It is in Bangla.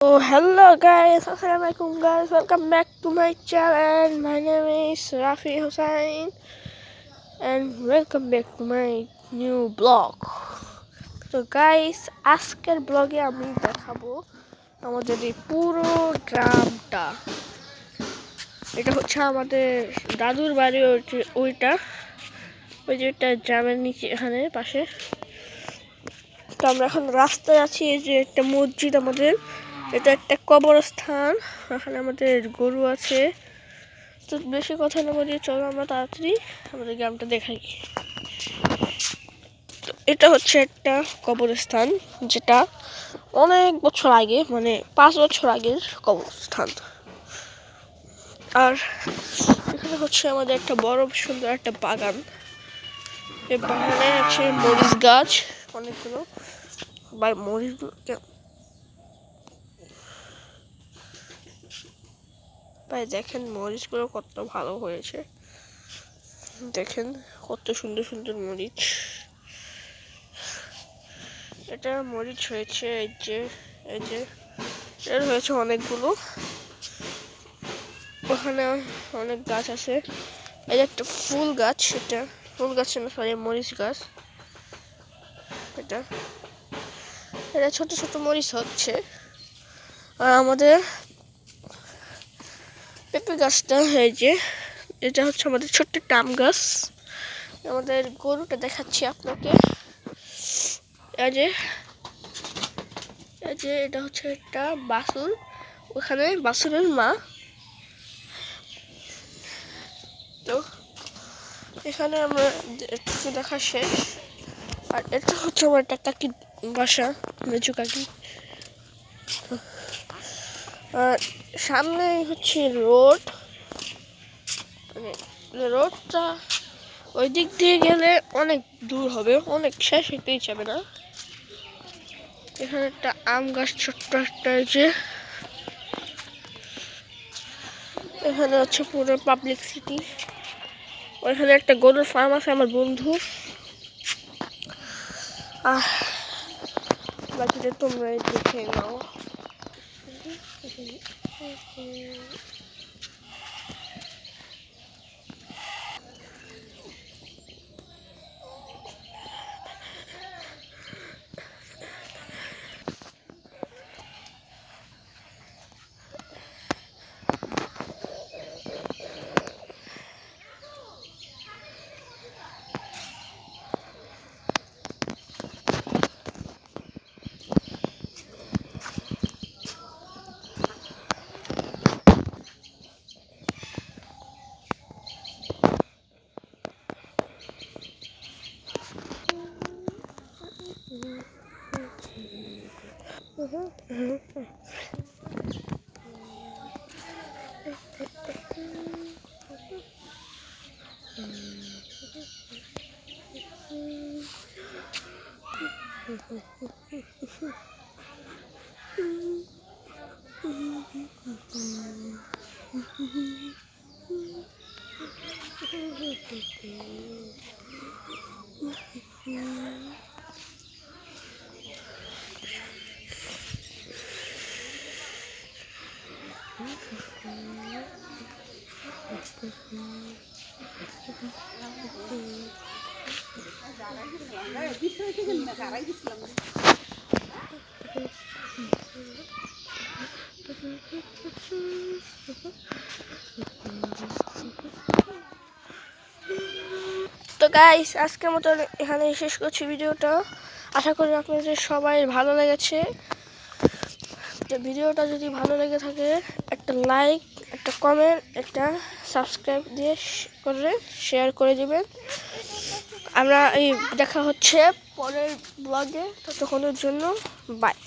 Oh, hello guys, assalamualaikum guys, welcome back to my channel. My name is Rafi Hussain and welcome back to my new blog. So guys, আজকের ব্লগে আমি দেখাবো আমাদের এই পুরো গ্রামটা। এটা হচ্ছে আমাদের দাদুর বাড়ি, ওইটা ওই যে একটা গ্রামের নিচে এখানে পাশে। তো আমরা এখন রাস্তায় আছি, এই যে একটা মসজিদ আমাদের, এটা একটা কবরস্থান, এখানে আমাদের গরু আছে। তো বেশি কথা না বলিয়ে চলো আমরা তাড়াতাড়ি আমাদের গ্রামটা দেখাই। তো এটা হচ্ছে একটা কবরস্থান, যেটা অনেক বছর আগে, মানে 5 বছর আগের কবরস্থান। আর এখানে হচ্ছে আমাদের একটা বড় সুন্দর একটা বাগান। এই বাগানে আছে মরিচ গাছ অনেকগুলো, বা মরিচগুলো ভাই দেখেন মরিচগুলো কত ভালো হয়েছে, দেখেন কত সুন্দর সুন্দর মরিচ। এটা মরিচ হয়েছে এই যে এর হয়েছে অনেকগুলো। ওখানে অনেক গাছ আছে, এই যে একটা ফুল গাছ, এটা ফুল গাছ না সরি মরিচ গাছ। এটা ছোট ছোট মরিচ হচ্ছে। আর আমাদের পেঁপে গাছটা, এই যে এটা হচ্ছে আমাদের ছোট্ট একটা আম গাছ। আমাদের গরুটা দেখাচ্ছি আপনাকে, এই যে এটা হচ্ছে একটা বাছুর, ওখানে বাছুরের মা। তো এখানে আমরা দেখা শেষ। আর এটা হচ্ছে আমার একটা কাকির বাসা, মেজু কাকি। আর সামনে হচ্ছে রোড, মানে রোডটা ওই দিক দিয়ে গেলে অনেক দূর হবে, অনেক শেষ হইতেই যাবে না। এখানে একটা আম গাছ ছোট্ট একটা, যে এখানে হচ্ছে পুরো পাবলিক সিটি। ওইখানে একটা গরুর ফার্ম আছে আমার বন্ধু। বাকিটা তোমরা দেখে নাও। তো গাইস, আজকের মতো এখানে শেষ করছি ভিডিওটা। আশা করি আপনাদের সবাই ভালো লেগেছে। তো ভিডিওটা যদি ভালো লেগে থাকে, একটা লাইক, একটা কমেন্ট, একটা সাবস্ক্রাইব দিয়ে করে শেয়ার করে দিবেন। আমরা দেখা হচ্ছে পরের ব্লগে, ততক্ষণের জন্য বাই।